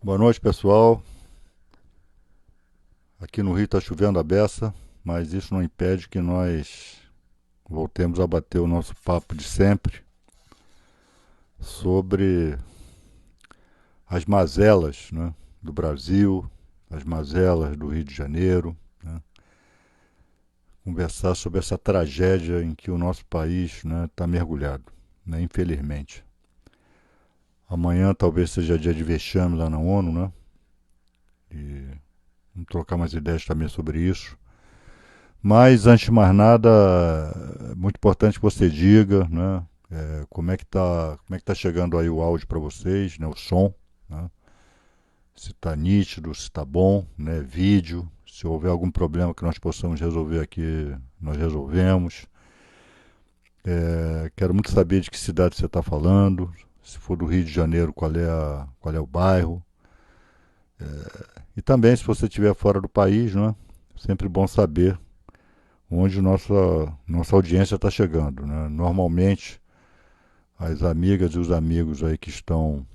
Boa noite, pessoal. Aqui no Rio está chovendo a beça, mas isso não impede que nós voltemos a bater o nosso papo de sempre sobre as mazelas, né, do Brasil, as mazelas do Rio de Janeiro, né, conversar sobre essa tragédia em que o nosso país está mergulhado, né, infelizmente. Amanhã talvez seja dia de vexame lá na ONU, né? E vamos trocar mais ideias também sobre isso. Mas, antes de mais nada, é muito importante que você diga, né, como é que tá chegando aí o áudio para vocês, né, o som, né, se está nítido, se está bom, né, vídeo, se houver algum problema que nós possamos resolver aqui, nós resolvemos. Quero muito saber de que cidade você está falando, se for do Rio de Janeiro, qual é o bairro. E também, se você estiver fora do país, né, sempre bom saber onde nossa audiência está chegando, né? Normalmente, as amigas e os amigos aí que estão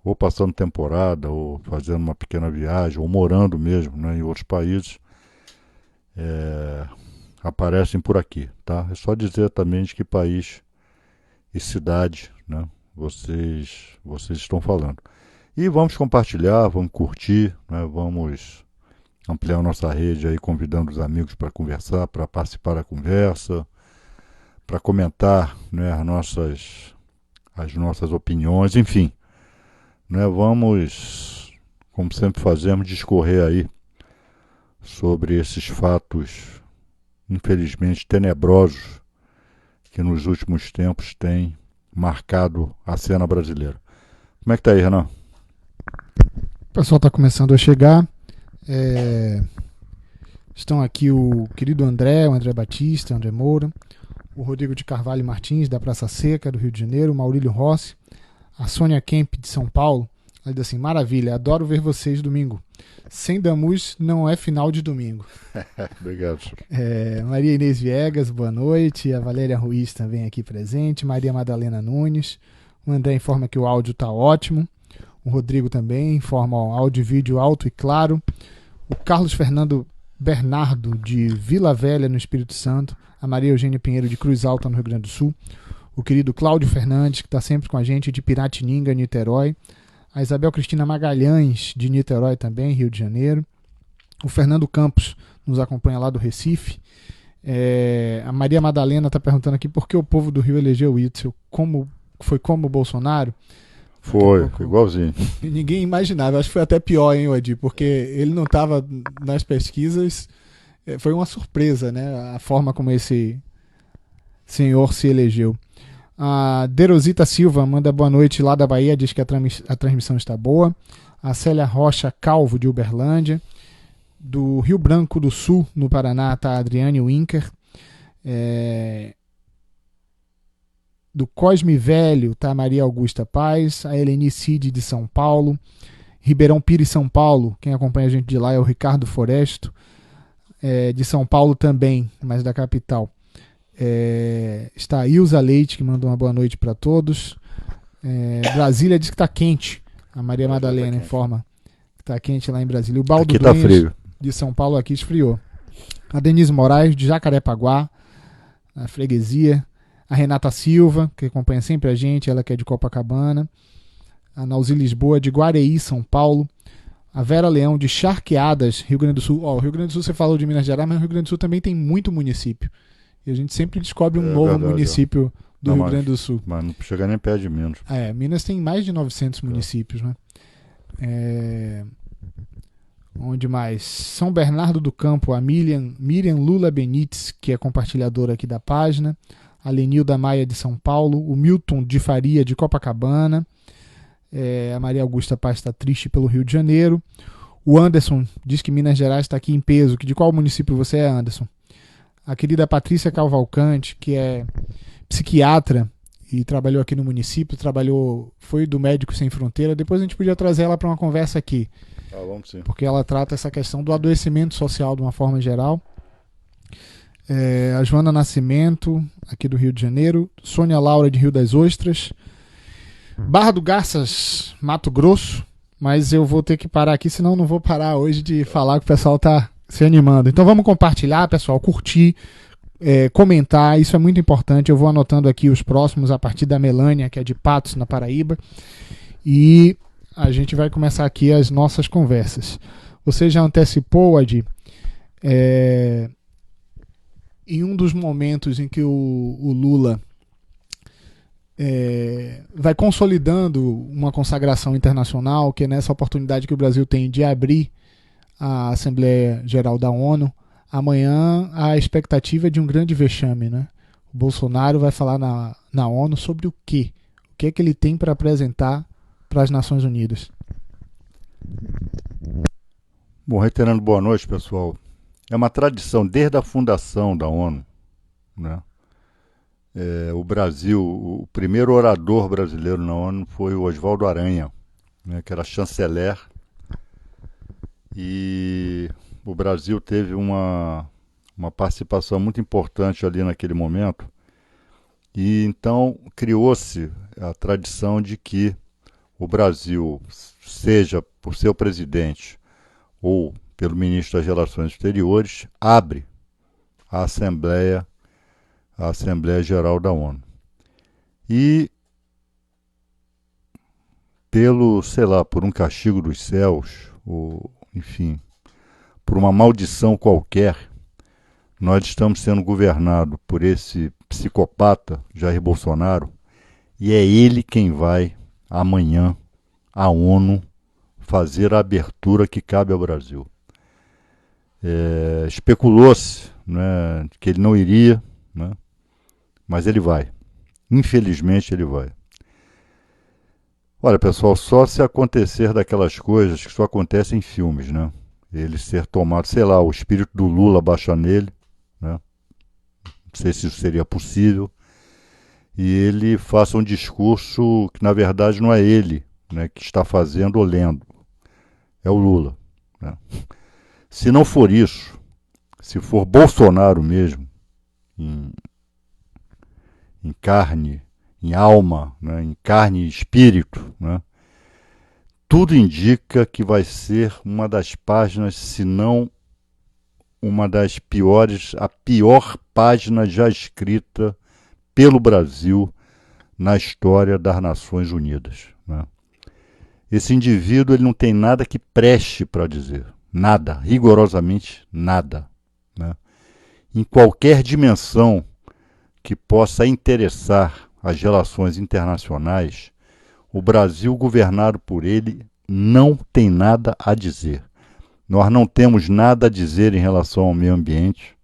ou passando temporada, ou fazendo uma pequena viagem, ou morando mesmo, né, em outros países, aparecem por aqui, tá? É só dizer também de que país e cidade, né, vocês estão falando. E vamos compartilhar, vamos curtir, né, vamos ampliar nossa rede aí, convidando os amigos para conversar, para participar da conversa, para comentar, né, as nossas opiniões, enfim. Né, vamos, como sempre fazemos, discorrer aí sobre esses fatos, infelizmente, tenebrosos que nos últimos tempos têm marcado a cena brasileira. Como é que tá aí, Renan? O pessoal está começando a chegar. Estão aqui o querido André, o André Batista, o André Moura, o Rodrigo de Carvalho Martins, da Praça Seca, do Rio de Janeiro, o Maurílio Rossi, a Sônia Kemp, de São Paulo. Ela diz assim: maravilha, adoro ver vocês domingo. Sem Damus não é final de domingo. Obrigado. Maria Inês Viegas, boa noite. A Valéria Ruiz também aqui presente. Maria Madalena Nunes. O André informa que o áudio está ótimo. O Rodrigo também informa áudio e vídeo alto e claro. O Carlos Fernando Bernardo, de Vila Velha, no Espírito Santo. A Maria Eugênia Pinheiro, de Cruz Alta, no Rio Grande do Sul. O querido Cláudio Fernandes, que está sempre com a gente, de Piratininga, Niterói. A Isabel Cristina Magalhães, de Niterói também, Rio de Janeiro. O Fernando Campos nos acompanha lá do Recife. A Maria Madalena está perguntando aqui por que o povo do Rio elegeu o Witzel. Foi como o Bolsonaro? Foi igualzinho. Ninguém imaginava. Acho que foi até pior, hein, Odi? Porque ele não estava nas pesquisas. Foi uma surpresa, né? A forma como esse senhor se elegeu. A Derosita Silva manda boa noite lá da Bahia, diz que a transmissão está boa. A Célia Rocha Calvo, de Uberlândia. Do Rio Branco do Sul, no Paraná, está a Adriane Winker. Do Cosme Velho está a Maria Augusta Paz. A Eleni Cid, de São Paulo. Ribeirão Pires, São Paulo, quem acompanha a gente de lá é o Ricardo Foresto. De São Paulo também, mas da capital. Está a Ilza Leite, que mandou uma boa noite para todos. Brasília diz que está quente. A Maria Madalena informa que está quente lá em Brasília. O Baldo Aqui tá frio. De São Paulo aqui esfriou. A Denise Moraes, de Jacarepaguá, na freguesia. A Renata Silva, que acompanha sempre a gente, ela que é de Copacabana. A Nauzi Lisboa, de Guareí, São Paulo. A Vera Leão, de Charqueadas, Rio Grande do Sul. O Rio Grande do Sul você falou de Minas Gerais, mas o Rio Grande do Sul também tem muito município. E a gente sempre descobre um novo município do Rio Grande do Sul. Mas não chega nem perto de Minas. Minas tem mais de 900 municípios, né? Onde mais? São Bernardo do Campo, a Miriam Lula Benites, que é compartilhadora aqui da página. A Lenilda Maia, de São Paulo. O Milton de Faria, de Copacabana. A Maria Augusta Paz está triste pelo Rio de Janeiro. O Anderson diz que Minas Gerais está aqui em peso. De qual município você é, Anderson? A querida Patrícia Cavalcante, que é psiquiatra e trabalhou aqui no município, foi do Médicos Sem Fronteira. Depois a gente podia trazer ela para uma conversa aqui. Vamos sim. Porque ela trata essa questão do adoecimento social de uma forma geral. A Joana Nascimento, aqui do Rio de Janeiro. Sônia Laura, de Rio das Ostras. Barra do Garças, Mato Grosso. mas eu vou ter que parar aqui, senão não vou parar hoje de falar que o pessoal tá se animando. Então vamos compartilhar, pessoal, curtir, comentar, isso é muito importante. Eu vou anotando aqui os próximos a partir da Melânia, que é de Patos, na Paraíba, e a gente vai começar aqui as nossas conversas. Você já antecipou, Adi, em um dos momentos em que o Lula vai consolidando uma consagração internacional, que é nessa oportunidade que o Brasil tem de abrir a Assembleia Geral da ONU. Amanhã a expectativa é de um grande vexame, né? O Bolsonaro vai falar na ONU sobre o quê? O que é que ele tem para apresentar para as Nações Unidas? Bom, reiterando boa noite, pessoal. É uma tradição desde a fundação da ONU, né? O Brasil, o primeiro orador brasileiro na ONU foi o Oswaldo Aranha, né, que era chanceler, e o Brasil teve uma participação muito importante ali naquele momento, e então criou-se a tradição de que o Brasil, seja por seu presidente ou pelo ministro das Relações Exteriores, abre a Assembleia Geral da ONU. E por um castigo dos céus, ou enfim, por uma maldição qualquer, nós estamos sendo governados por esse psicopata, Jair Bolsonaro, e é ele quem vai, amanhã, à ONU, fazer a abertura que cabe ao Brasil. Especulou-se, né, que ele não iria, né, mas ele vai. Infelizmente ele vai. Olha, pessoal, só se acontecer daquelas coisas que só acontecem em filmes, né? Ele ser tomado, sei lá, o espírito do Lula baixa nele, né? Não sei se isso seria possível. E ele faça um discurso que, na verdade, não é ele, né, que está fazendo ou lendo. É o Lula, né? Se não for isso, se for Bolsonaro mesmo, em carne, em alma, né, em carne e espírito, né, tudo indica que vai ser uma das páginas, se não uma das piores, a pior página já escrita pelo Brasil na história das Nações Unidas, né? Esse indivíduo, ele não tem nada que preste para dizer, nada, rigorosamente nada, né? Em qualquer dimensão que possa interessar as relações internacionais, o Brasil, governado por ele, não tem nada a dizer. Nós não temos nada a dizer em relação ao meio ambiente,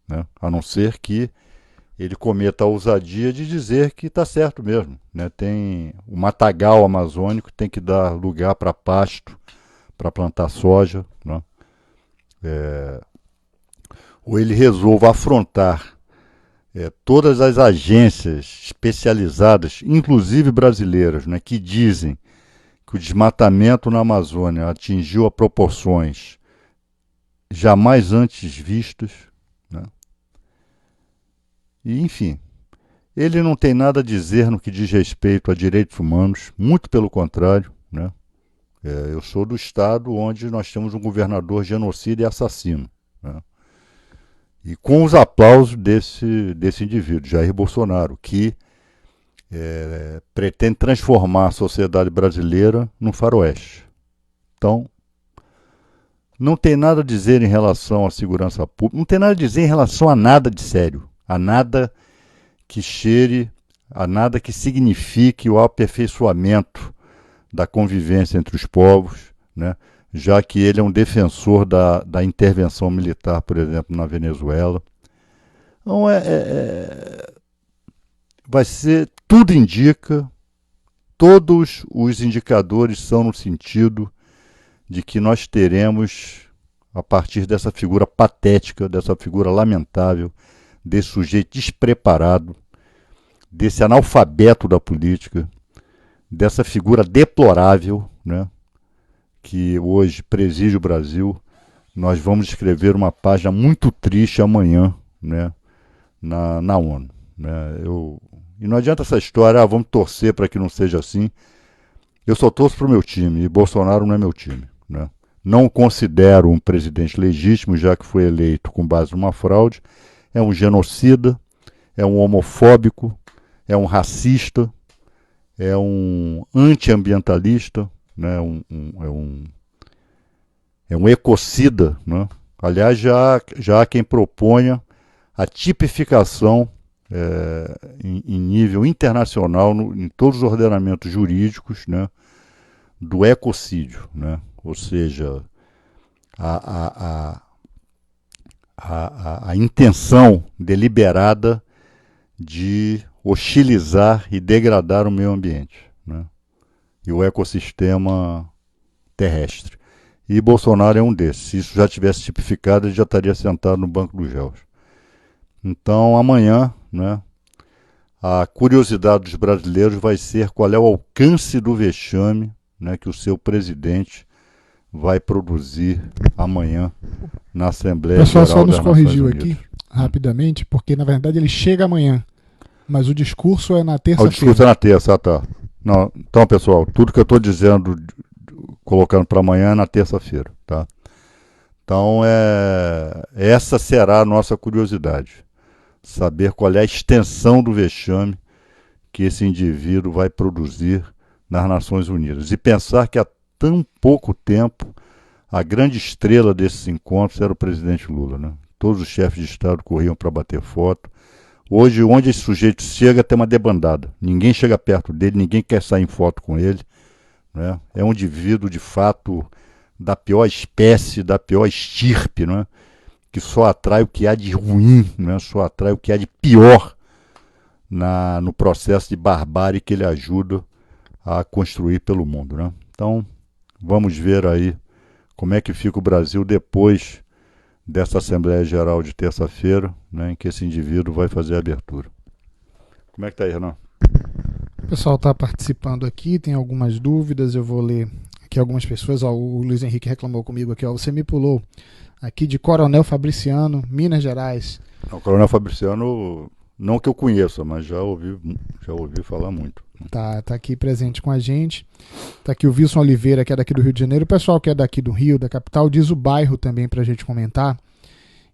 né? A não ser que ele cometa a ousadia de dizer que está certo mesmo, né? Tem o matagal amazônico, tem que dar lugar para pasto, para plantar soja, né? Ou ele resolva afrontar todas as agências especializadas, inclusive brasileiras, né, que dizem que o desmatamento na Amazônia atingiu a proporções jamais antes vistas, né? E, enfim, ele não tem nada a dizer no que diz respeito a direitos humanos, muito pelo contrário, né? Eu sou do estado onde nós temos um governador genocida e assassino, né? E com os aplausos desse indivíduo, Jair Bolsonaro, que pretende transformar a sociedade brasileira num faroeste. Então, não tem nada a dizer em relação à segurança pública, não tem nada a dizer em relação a nada de sério, a nada que cheire, a nada que signifique o aperfeiçoamento da convivência entre os povos, né? Já que ele é um defensor da intervenção militar, por exemplo, na Venezuela. Então, vai ser, tudo indica, todos os indicadores são no sentido de que nós teremos, a partir dessa figura patética, dessa figura lamentável, desse sujeito despreparado, desse analfabeto da política, dessa figura deplorável, né, que hoje preside o Brasil, nós vamos escrever uma página muito triste amanhã, né, na ONU, né? E não adianta essa história, vamos torcer para que não seja assim. Eu só torço para o meu time, e Bolsonaro não é meu time, né? Não o considero um presidente legítimo, já que foi eleito com base numa fraude. É um genocida, é um homofóbico, é um racista, é um antiambientalista, né? É um ecocida, né? Aliás, já há quem proponha a tipificação em nível internacional, em todos os ordenamentos jurídicos, né, do ecocídio, né? Ou seja, a, a intenção deliberada de hostilizar e degradar o meio ambiente, né, e o ecossistema terrestre. E Bolsonaro é um desses. Se isso já tivesse tipificado, ele já estaria sentado no banco dos réus. Então, amanhã, né, a curiosidade dos brasileiros vai ser qual é o alcance do vexame, né, que o seu presidente vai produzir amanhã na O Assembleia pessoal só Geral nos das Nações corrigiu Unidas. aqui, rapidamente, porque na verdade ele chega amanhã, mas o discurso é na O terça-feira. discurso é na terça, tá. Não, então, pessoal, tudo que eu estou dizendo, colocando para amanhã é na terça-feira, tá? Então, essa será a nossa curiosidade. Saber qual é a extensão do vexame que esse indivíduo vai produzir nas Nações Unidas. E pensar que há tão pouco tempo a grande estrela desses encontros era o presidente Lula, né? Todos os chefes de Estado corriam para bater foto. Hoje, onde esse sujeito chega, tem uma debandada. Ninguém chega perto dele, ninguém quer sair em foto com ele, né? É um indivíduo, de fato, da pior espécie, da pior estirpe, né? Que só atrai o que há de ruim, né? Só atrai o que há de pior no processo de barbárie que ele ajuda a construir pelo mundo, né? Então, vamos ver aí como é que fica o Brasil depois dessa Assembleia Geral de terça-feira, né, em que esse indivíduo vai fazer a abertura. Como é que está aí, Renan? O pessoal está participando aqui, tem algumas dúvidas, eu vou ler aqui algumas pessoas. Ó, o Luiz Henrique reclamou comigo aqui, ó, você me pulou aqui de Coronel Fabriciano, Minas Gerais. O Coronel Fabriciano, não que eu conheça, mas já ouvi falar muito. Tá aqui presente com a gente. Tá aqui o Wilson Oliveira, que é daqui do Rio de Janeiro. O pessoal que é daqui do Rio, da capital, diz o bairro também pra gente comentar.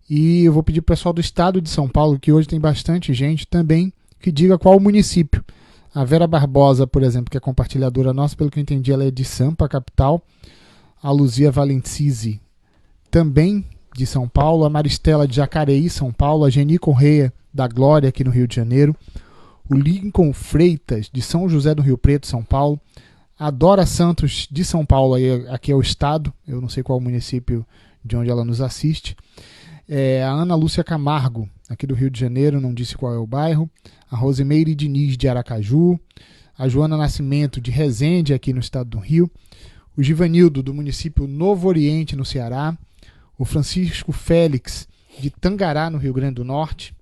E eu vou pedir pro pessoal do estado de São Paulo, que hoje tem bastante gente também, que diga qual o município. A Vera Barbosa, por exemplo, que é compartilhadora nossa, pelo que eu entendi, ela é de Sampa, capital. A Luzia Valencisi, também de São Paulo. A Maristela de Jacareí, São Paulo. A Geni Correia, da Glória, aqui no Rio de Janeiro. O Lincoln Freitas, de São José do Rio Preto, São Paulo. A Dora Santos, de São Paulo, aqui é o estado, eu não sei qual o município de onde ela nos assiste. A Ana Lúcia Camargo, aqui do Rio de Janeiro, não disse qual é o bairro. A Rosimeire Diniz, de Aracaju. A Joana Nascimento, de Resende, aqui no estado do Rio. O Givanildo, do município Novo Oriente, no Ceará. O Francisco Félix, de Tangará, no Rio Grande do Norte.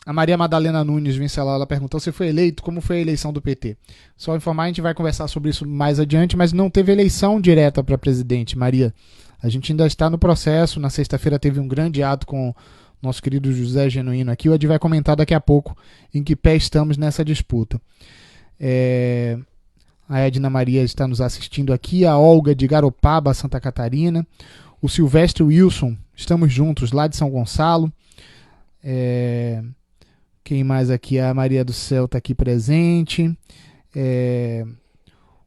A Maria Madalena Nunes Vincelar, ela perguntou se foi eleito, como foi a eleição do PT. Só informar, a gente vai conversar sobre isso mais adiante, mas não teve eleição direta para presidente, Maria. A gente ainda está no processo. Na sexta-feira teve um grande ato com o nosso querido José Genuíno aqui. O Ed vai comentar daqui a pouco em que pé estamos nessa disputa. A Edna Maria está nos assistindo aqui. A Olga de Garopaba, Santa Catarina. O Silvestre Wilson, estamos juntos, lá de São Gonçalo. Quem mais aqui? A Maria do Céu está aqui presente.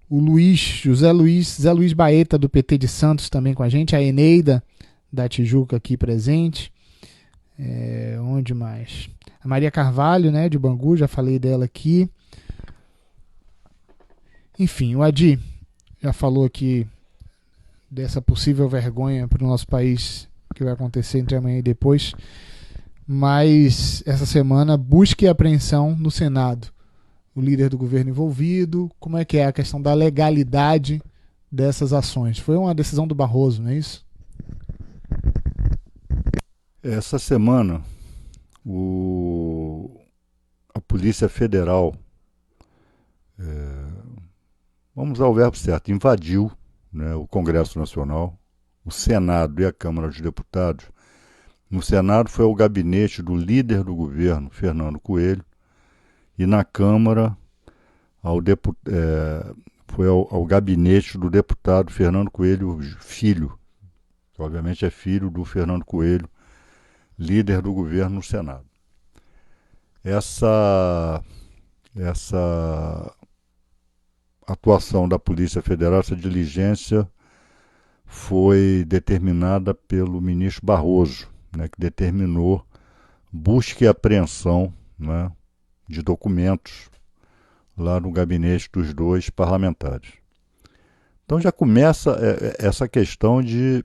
O Zé Luiz Baeta, do PT de Santos, também com a gente. A Eneida, da Tijuca, aqui presente. Onde mais? A Maria Carvalho, né, de Bangu, já falei dela aqui. Enfim, o Adi já falou aqui dessa possível vergonha para o nosso país que vai acontecer entre amanhã e depois. Mas essa semana, busca e apreensão no Senado. O líder do governo envolvido, como é que é a questão da legalidade dessas ações? Foi uma decisão do Barroso, não é isso? Essa semana, a Polícia Federal, vamos usar o verbo certo, invadiu, né, o Congresso Nacional, o Senado e a Câmara dos Deputados. No Senado foi o gabinete do líder do governo, Fernando Coelho, e na Câmara foi ao gabinete do deputado Fernando Coelho Filho, que obviamente é filho do Fernando Coelho, líder do governo no Senado. Essa atuação da Polícia Federal, essa diligência, foi determinada pelo ministro Barroso, né, que determinou busca e apreensão, né, de documentos lá no gabinete dos dois parlamentares. Então já começa essa questão de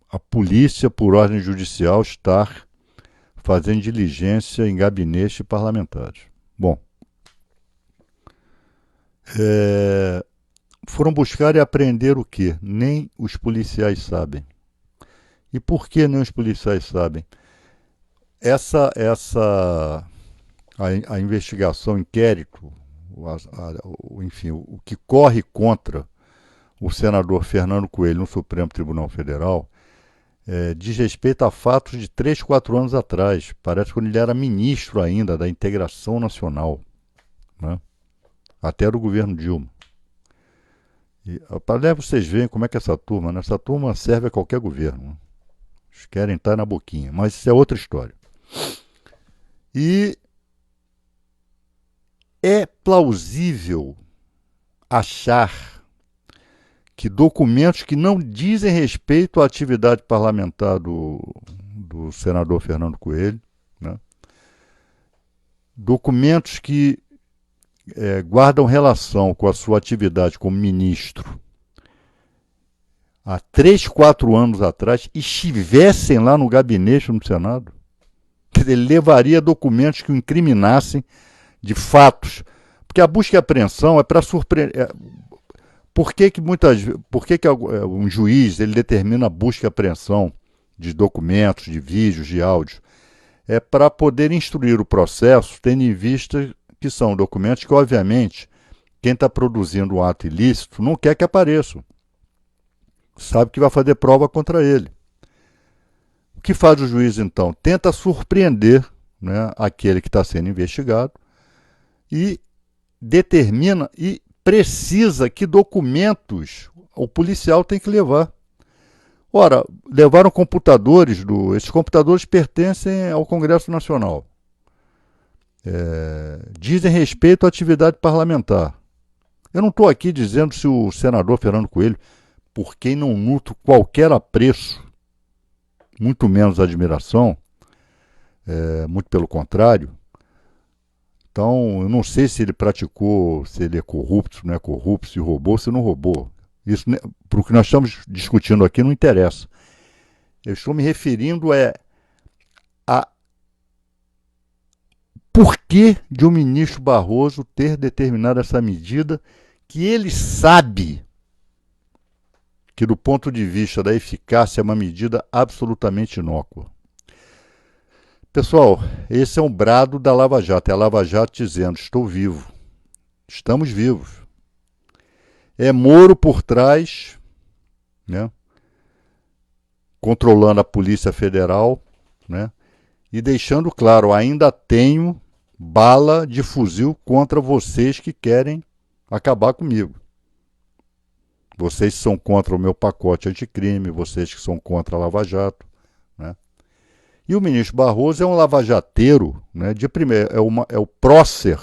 a polícia, por ordem judicial, estar fazendo diligência em gabinete parlamentares. Bom, foram buscar e apreender o quê? Nem os policiais sabem. E por que nem os policiais sabem? A investigação, o inquérito, enfim, o que corre contra o senador Fernando Coelho no Supremo Tribunal Federal diz respeito a fatos de 3, 4 anos atrás. Parece quando ele era ministro ainda da Integração Nacional, né? Até do governo Dilma. Para vocês verem como é que essa turma, né? Essa turma serve a qualquer governo, né? Eles querem estar na boquinha, mas isso é outra história. E é plausível achar que documentos que não dizem respeito à atividade parlamentar do senador Fernando Coelho, né? Documentos que guardam relação com a sua atividade como ministro há 3, 4 anos atrás, estivessem lá no gabinete no Senado, ele levaria documentos que o incriminassem de fatos. Porque a busca e apreensão é para surpreender. Por que um juiz ele determina a busca e apreensão de documentos, de vídeos, de áudios? É para poder instruir o processo, tendo em vista que são documentos que, obviamente, quem está produzindo um ato ilícito não quer que apareçam. Sabe que vai fazer prova contra ele. O que faz o juiz, então? Tenta surpreender, né, aquele que está sendo investigado e determina e precisa que documentos o policial tem que levar. Ora, levaram computadores, esses computadores pertencem ao Congresso Nacional. Dizem respeito à atividade parlamentar. Eu não estou aqui dizendo se o senador Fernando Coelho, por quem não nutro qualquer apreço, muito menos admiração, muito pelo contrário. Então, eu não sei se ele praticou, se ele é corrupto, se não é corrupto, se roubou, se não roubou. Isso, para o que nós estamos discutindo aqui, não interessa. Eu estou me referindo a porquê de o ministro Barroso ter determinado essa medida que ele sabe que, do ponto de vista da eficácia, é uma medida absolutamente inócua. Pessoal, esse é um brado da Lava Jato. É a Lava Jato dizendo: estou vivo. Estamos vivos. É Moro por trás, né, controlando a Polícia Federal, né, e deixando claro: ainda tenho bala de fuzil contra vocês que querem acabar comigo. Vocês que são contra o meu pacote anticrime, vocês que são contra a Lava Jato, né? E o ministro Barroso é um lavajateiro, né, de primeiro, é o prócer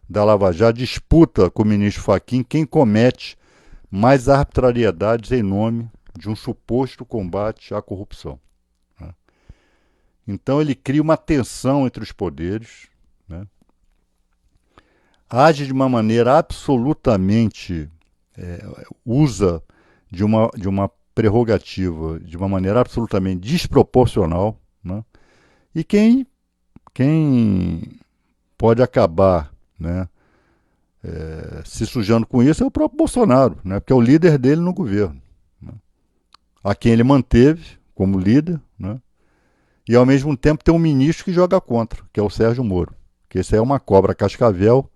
da Lava Jato, disputa com o ministro Fachin quem comete mais arbitrariedades em nome de um suposto combate à corrupção, né? Então ele cria uma tensão entre os poderes, né? Age de uma maneira absolutamente, usa de uma prerrogativa de uma maneira absolutamente desproporcional, né? E quem pode acabar, né, se sujando com isso é o próprio Bolsonaro, né, porque é o líder dele no governo, né, a quem ele manteve como líder, né, e ao mesmo tempo tem um ministro que joga contra, que é o Sérgio Moro, que esse aí é uma cobra cascavel,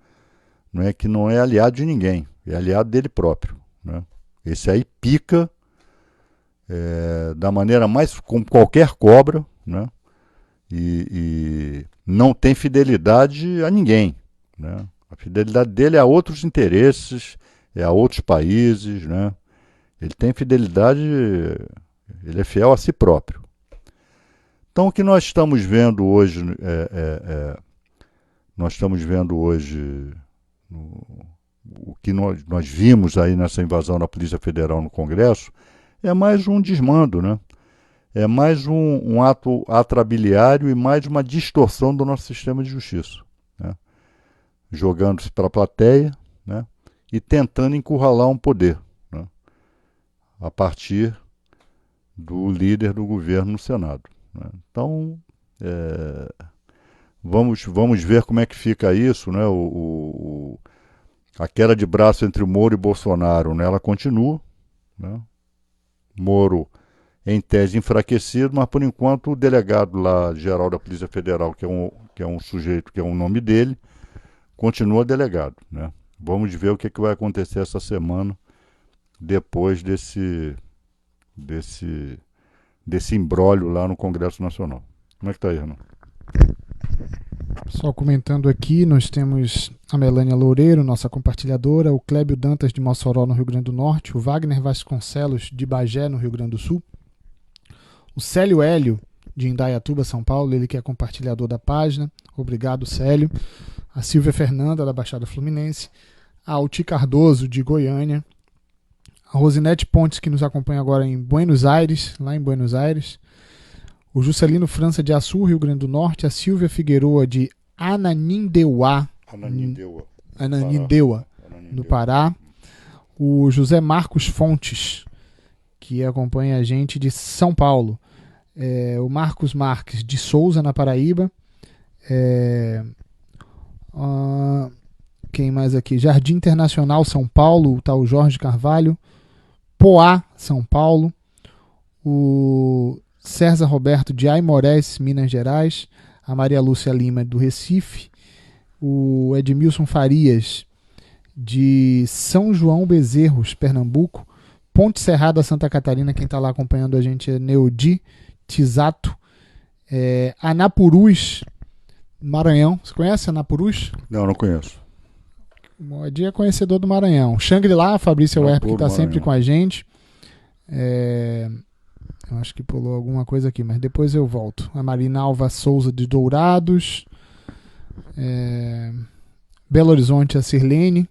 né, que não é aliado de ninguém, é aliado dele próprio, né. Esse aí pica da maneira mais como qualquer cobra, né, e não tem fidelidade a ninguém, né. A fidelidade dele é a outros interesses, é a outros países, né? Ele tem fidelidade, ele é fiel a si próprio. Então, o que nós estamos vendo hoje, nós estamos vendo hoje, o que nós vimos aí nessa invasão da Polícia Federal no Congresso, é mais um desmando, né? É mais um ato atrabiliário e mais uma distorção do nosso sistema de justiça, né? Jogando-se para a plateia, né? E tentando encurralar um poder, né? A partir do líder do governo no Senado, né? Então, vamos ver como é que fica isso, né? A queda de braço entre Moro e Bolsonaro, né? Ela continua, né? Moro em tese enfraquecido, mas por enquanto o delegado lá geral da Polícia Federal, que é um sujeito, que é um nome dele, continua delegado, né? Vamos ver o que vai acontecer essa semana depois desse imbróglio lá no Congresso Nacional. Como é que tá aí, Renan? Só comentando aqui, nós temos a Melânia Loureiro, nossa compartilhadora, o Clébio Dantas de Mossoró, no Rio Grande do Norte, o Wagner Vasconcelos de Bagé, no Rio Grande do Sul, o Célio Hélio de Indaiatuba, São Paulo, ele que é compartilhador da página, obrigado Célio, a Silvia Fernanda da Baixada Fluminense, a Alti Cardoso de Goiânia, a Rosinete Pontes, que nos acompanha agora em Buenos Aires, lá em Buenos Aires, o Juscelino França de Açu, Rio Grande do Norte, a Silvia Figueroa de Ananindeua, no Pará, o José Marcos Fontes, que acompanha a gente de São Paulo, o Marcos Marques de Souza, na Paraíba, quem mais aqui? Jardim Internacional, São Paulo, tá o Jorge Carvalho, Poá, São Paulo, o César Roberto de Aimorés, Minas Gerais, a Maria Lúcia Lima do Recife, o Edmilson Farias de São João Bezerros, Pernambuco, Ponte Serrada, Santa Catarina, quem está lá acompanhando a gente é Neudi Tisato, Anapurus, Maranhão, você conhece Anapurus? Não conheço. O Moedi é conhecedor do Maranhão. Shangri-La, Fabrício Werp, que está sempre com a gente. Eu acho que pulou alguma coisa aqui, mas depois eu volto. A Marina Alva Souza de Dourados. Belo Horizonte, a Sirlene.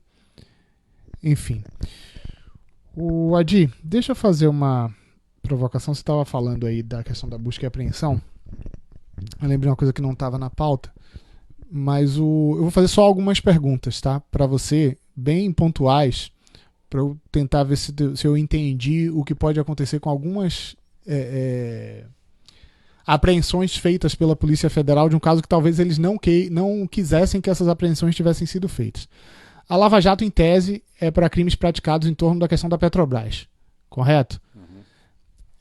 Enfim. O Adi, deixa eu fazer uma provocação. Você estava falando aí da questão da busca e apreensão. Eu lembrei uma coisa que não estava na pauta. Mas eu vou fazer só algumas perguntas, tá? Para você, bem pontuais, para eu tentar ver se eu entendi o que pode acontecer com algumas apreensões feitas pela Polícia Federal de um caso que talvez eles não quisessem que essas apreensões tivessem sido feitas. A Lava Jato, em tese, é para crimes praticados em torno da questão da Petrobras, correto? Uhum.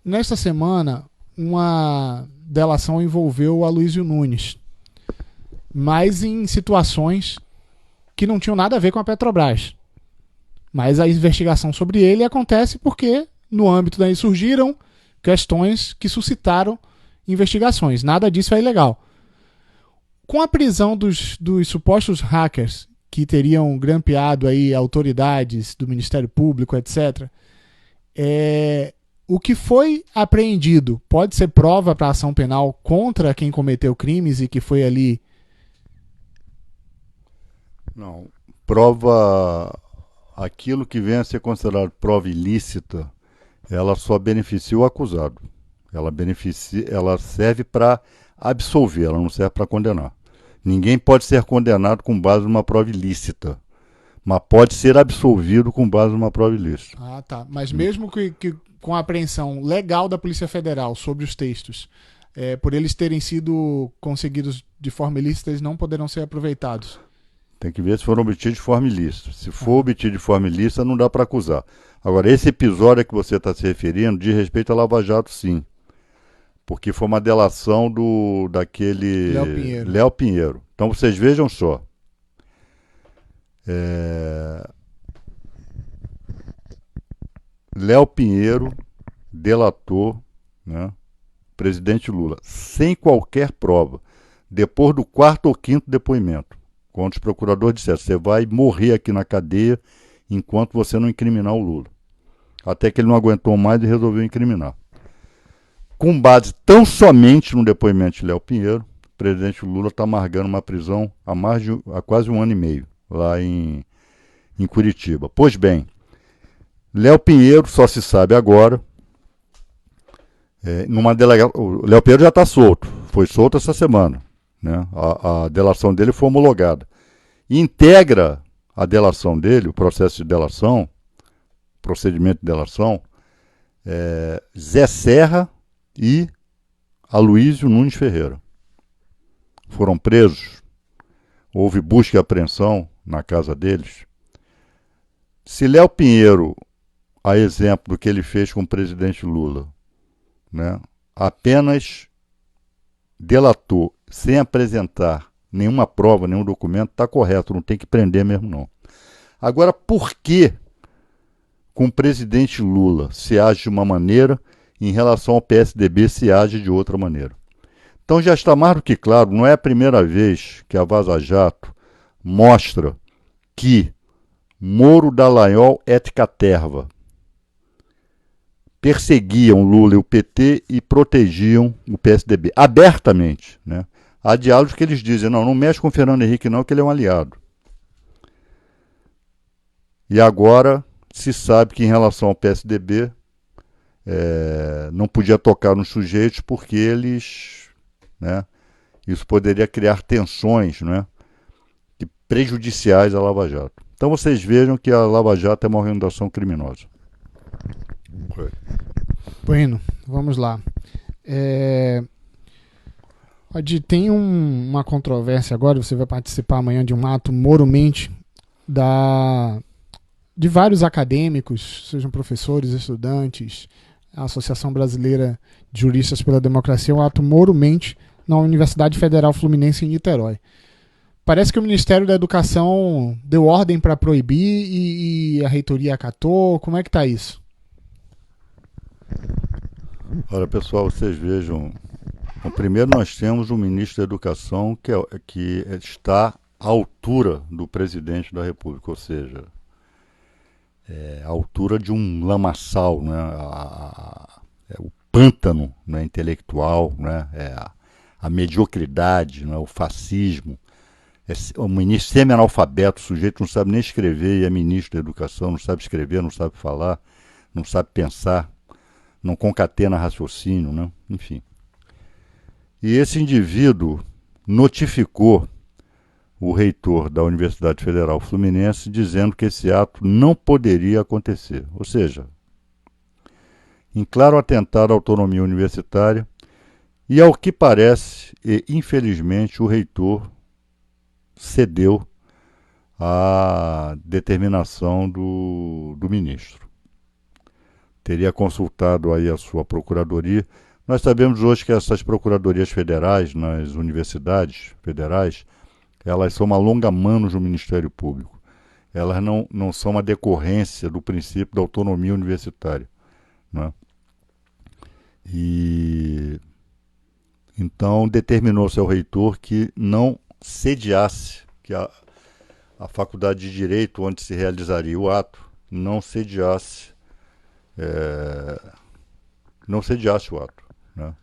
Nesta semana, uma delação envolveu o Aloysio Nunes, mas em situações que não tinham nada a ver com a Petrobras. Mas a investigação sobre ele acontece porque, no âmbito daí, surgiram questões que suscitaram investigações. Nada disso é ilegal. Com a prisão dos supostos hackers que teriam grampeado aí autoridades do Ministério Público, etc., o que foi apreendido pode ser prova para ação penal contra quem cometeu crimes e que foi ali. Não. Prova, aquilo que vem a ser considerado prova ilícita, ela só beneficia o acusado. Ela serve para absolver, ela não serve para condenar. Ninguém pode ser condenado com base numa prova ilícita, mas pode ser absolvido com base numa prova ilícita. Ah, tá. Mas mesmo que com a apreensão legal da Polícia Federal sobre os textos, por eles terem sido conseguidos de forma ilícita, eles não poderão ser aproveitados. Tem que ver se foram obtidos de forma ilícita. Se for obtido de forma ilícita, não dá para acusar. Agora, esse episódio a que você está se referindo diz respeito a Lava Jato, sim. Porque foi uma delação daquele Léo Pinheiro. Então, vocês vejam só. Léo Pinheiro delatou, né, presidente Lula, sem qualquer prova, depois do quarto ou quinto depoimento. Quando os procuradores disseram, você vai morrer aqui na cadeia enquanto você não incriminar o Lula. Até que ele não aguentou mais e resolveu incriminar. Com base tão somente no depoimento de Léo Pinheiro, o presidente Lula está amargando uma prisão há quase 1 ano e meio, lá em Curitiba. Pois bem, Léo Pinheiro só se sabe agora, o Léo Pinheiro já está solto, foi solto essa semana, né? A delação dele foi homologada. E integra a delação dele, o processo de delação, procedimento de delação, Zé Serra e Aloysio Nunes Ferreira. Foram presos, houve busca e apreensão na casa deles. Se Léo Pinheiro, a exemplo do que ele fez com o presidente Lula, né, apenas delatou sem apresentar nenhuma prova, nenhum documento, está correto, não tem que prender mesmo não. Agora, por que com o presidente Lula se age de uma maneira e em relação ao PSDB se age de outra maneira? Então já está mais do que claro, não é a primeira vez que a Vaza Jato mostra que Moro, Dallagnol et caterva perseguiam Lula e o PT e protegiam o PSDB, abertamente, né? Há diálogos que eles dizem, não mexe com o Fernando Henrique não, que ele é um aliado. E agora se sabe que em relação ao PSDB não podia tocar nos sujeitos porque eles, né, isso poderia criar tensões, né, prejudiciais à Lava Jato. Então vocês vejam que a Lava Jato é uma organização criminosa. Bueno, vamos lá. Tem uma controvérsia agora, você vai participar amanhã de um ato Moro-mente de vários acadêmicos, sejam professores, estudantes, a Associação Brasileira de Juristas pela Democracia, um ato Moro-mente na Universidade Federal Fluminense em Niterói. Parece que o Ministério da Educação deu ordem para proibir e a reitoria acatou. Como é que está isso? Olha, pessoal, vocês vejam. Bom, primeiro nós temos um ministro da Educação que está à altura do presidente da República, ou seja, à altura de um lamaçal, né? O pântano, né, intelectual, né? A mediocridade, né? O fascismo. O ministro semi-analfabeto, o sujeito não sabe nem escrever e é ministro da Educação, não sabe escrever, não sabe falar, não sabe pensar, não concatena raciocínio, né? Enfim. E esse indivíduo notificou o reitor da Universidade Federal Fluminense dizendo que esse ato não poderia acontecer. Ou seja, em claro atentado à autonomia universitária e, ao que parece, e infelizmente, o reitor cedeu à determinação do ministro. Teria consultado aí a sua procuradoria. Nós sabemos hoje que essas procuradorias federais nas universidades federais, elas são uma longa-manos do Ministério Público. Elas não são uma decorrência do princípio da autonomia universitária, né? E então determinou-se ao reitor que não sediasse, que a Faculdade de Direito, onde se realizaria o ato, não sediasse o ato, né?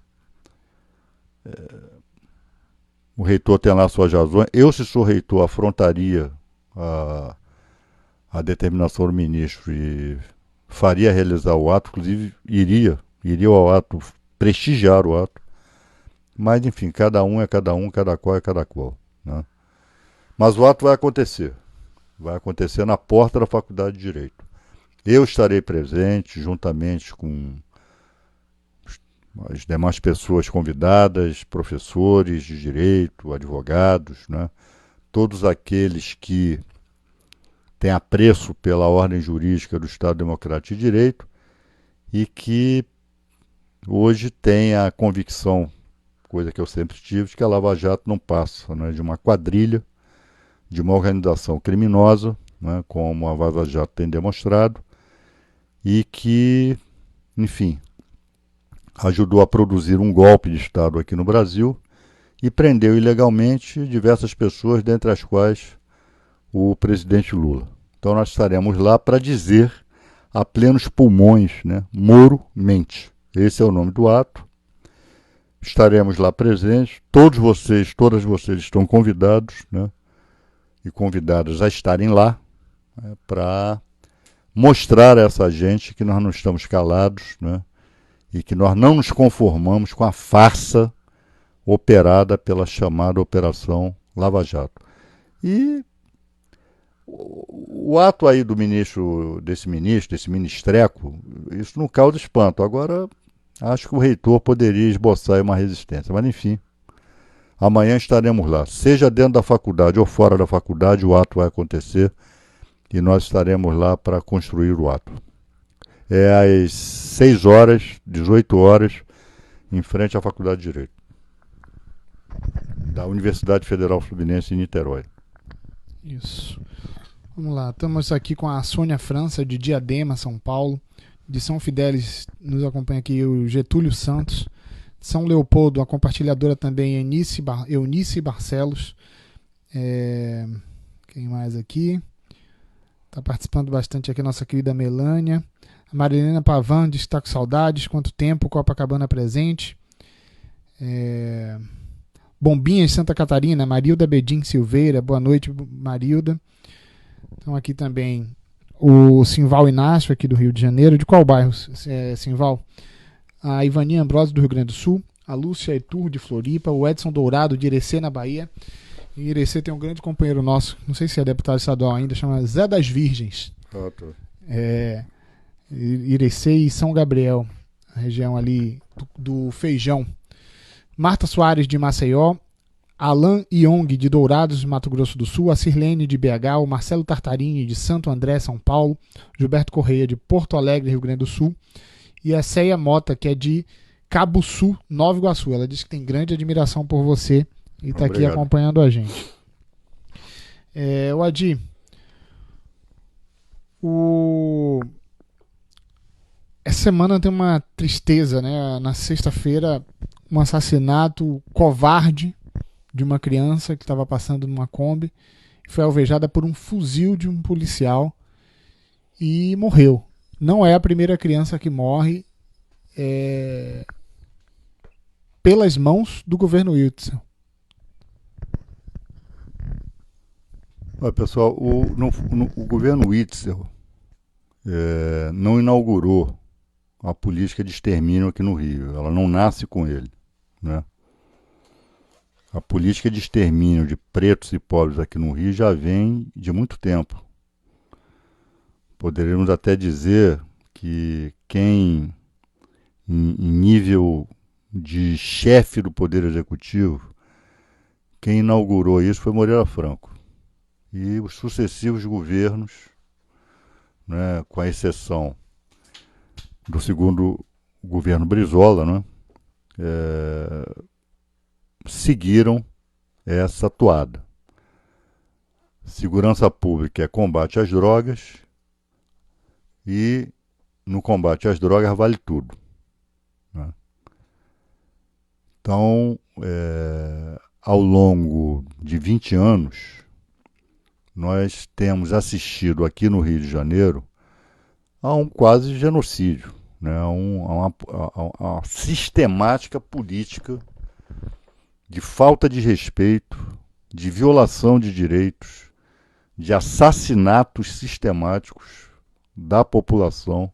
O reitor tem lá suas razões. Eu, se sou reitor, afrontaria a determinação do ministro e faria realizar o ato, inclusive iria ao ato, prestigiar o ato. Mas, enfim, cada um é cada um, cada qual é cada qual, né? Mas o ato vai acontecer. Vai acontecer na porta da Faculdade de Direito. Eu estarei presente, juntamente com as demais pessoas convidadas, professores de direito, advogados, né? Todos aqueles que têm apreço pela ordem jurídica do Estado Democrático de Direito e que hoje têm a convicção, coisa que eu sempre tive, de que a Lava Jato não passa, né, de uma quadrilha, de uma organização criminosa, né, como a Vaza Jato tem demonstrado, e que, enfim, ajudou a produzir um golpe de Estado aqui no Brasil e prendeu ilegalmente diversas pessoas, dentre as quais o presidente Lula. Então nós estaremos lá para dizer a plenos pulmões, né? Moro mente. Esse é o nome do ato. Estaremos lá presentes. Todas vocês estão convidados, né? E convidadas a estarem lá, né? Para mostrar a essa gente que nós não estamos calados, né? E que nós não nos conformamos com a farsa operada pela chamada Operação Lava Jato. E o ato aí do desse ministreco, isso não causa espanto. Agora, acho que o reitor poderia esboçar uma resistência. Mas, enfim, amanhã estaremos lá. Seja dentro da faculdade ou fora da faculdade, o ato vai acontecer e nós estaremos lá para construir o ato. É às 6 horas, 18 horas, em frente à Faculdade de Direito da Universidade Federal Fluminense em Niterói. Isso. Vamos lá, estamos aqui com a Sônia França, de Diadema, São Paulo. De São Fidélis nos acompanha aqui o Getúlio Santos. De São Leopoldo, a compartilhadora também Eunice Barcelos. Quem mais aqui? Está participando bastante aqui a nossa querida Melânia. A Marilena Pavan diz que está com saudades. Quanto tempo, Copacabana presente. Bombinhas Santa Catarina, Marilda Bedin Silveira. Boa noite, Marilda. Então aqui também o Simval Inácio, aqui do Rio de Janeiro. De qual bairro, Simval? A Ivaninha Ambrosio, do Rio Grande do Sul. A Lúcia Etur, de Floripa. O Edson Dourado, de Irecê, na Bahia. Em Irecê tem um grande companheiro nosso, não sei se é deputado estadual ainda, chama Zé das Virgens. Irecê e São Gabriel, a região ali do Feijão. Marta Soares, de Maceió. Alan Iong, de Dourados, Mato Grosso do Sul. A Sirlene, de BH. O Marcelo Tartarini, de Santo André, São Paulo. Gilberto Correia, de Porto Alegre, Rio Grande do Sul. E a Ceia Mota, que é de Cabo Sul, Nova Iguaçu. Ela disse que tem grande admiração por você e está aqui acompanhando a gente. O Adi, essa semana tem uma tristeza, né? Na sexta-feira, um assassinato covarde de uma criança que estava passando numa Kombi, foi alvejada por um fuzil de um policial e morreu. Não é a primeira criança que morre pelas mãos do governo Wilson. Olha, pessoal, o governo Witzel não inaugurou a política de extermínio aqui no Rio. Ela não nasce com ele, né? A política de extermínio de pretos e pobres aqui no Rio já vem de muito tempo. Poderíamos até dizer que quem, em nível de chefe do Poder Executivo, quem inaugurou isso foi Moreira Franco. E os sucessivos governos, né, com a exceção do segundo governo Brizola, né, seguiram essa toada. Segurança pública é combate às drogas e no combate às drogas vale tudo, né? Então, ao longo de 20 anos, nós temos assistido aqui no Rio de Janeiro a um quase genocídio, né? a uma sistemática política de falta de respeito, de violação de direitos, de assassinatos sistemáticos da população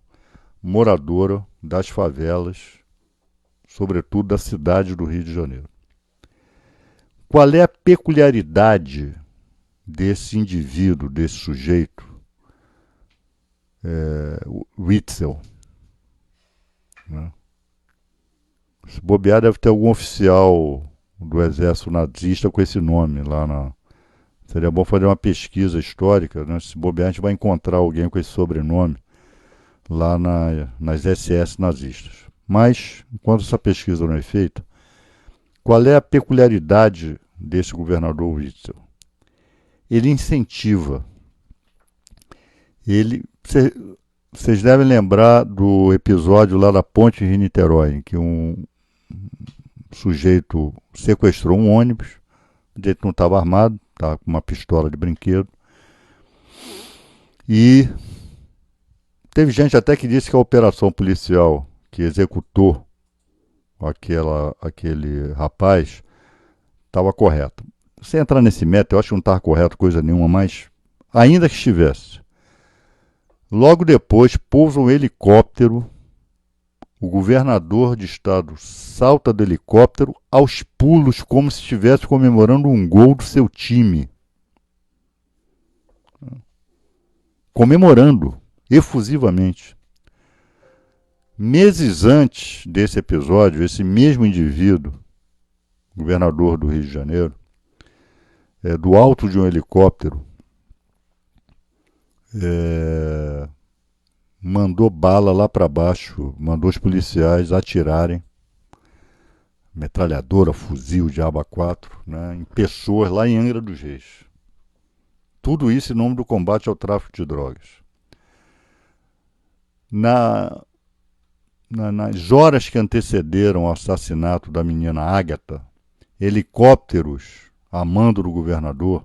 moradora das favelas, sobretudo da cidade do Rio de Janeiro. Qual é a peculiaridade desse indivíduo, desse sujeito, Witzel, né? Se bobear, deve ter algum oficial do exército nazista com esse nome lá Seria bom fazer uma pesquisa histórica, né? Se bobear, a gente vai encontrar alguém com esse sobrenome lá nas SS nazistas. Mas, enquanto essa pesquisa não é feita, qual é a peculiaridade desse governador Witzel? Ele incentiva. Vocês devem lembrar do episódio lá da Ponte Rio-Niterói, em que um sujeito sequestrou um ônibus, o sujeito não estava armado, estava com uma pistola de brinquedo. E teve gente até que disse que a operação policial que executou aquele rapaz estava correta. Sem entrar nesse método, eu acho que não estava correto coisa nenhuma, mas ainda que estivesse. Logo depois, pousa um helicóptero, o governador de estado salta do helicóptero aos pulos, como se estivesse comemorando um gol do seu time. Comemorando, efusivamente. Meses antes desse episódio, esse mesmo indivíduo, governador do Rio de Janeiro, do alto de um helicóptero, mandou bala lá para baixo, mandou os policiais atirarem, metralhadora, fuzil, diabo 4, né, em pessoas lá em Angra dos Reis. Tudo isso em nome do combate ao tráfico de drogas. Nas horas que antecederam o assassinato da menina Ágata, helicópteros a mando do governador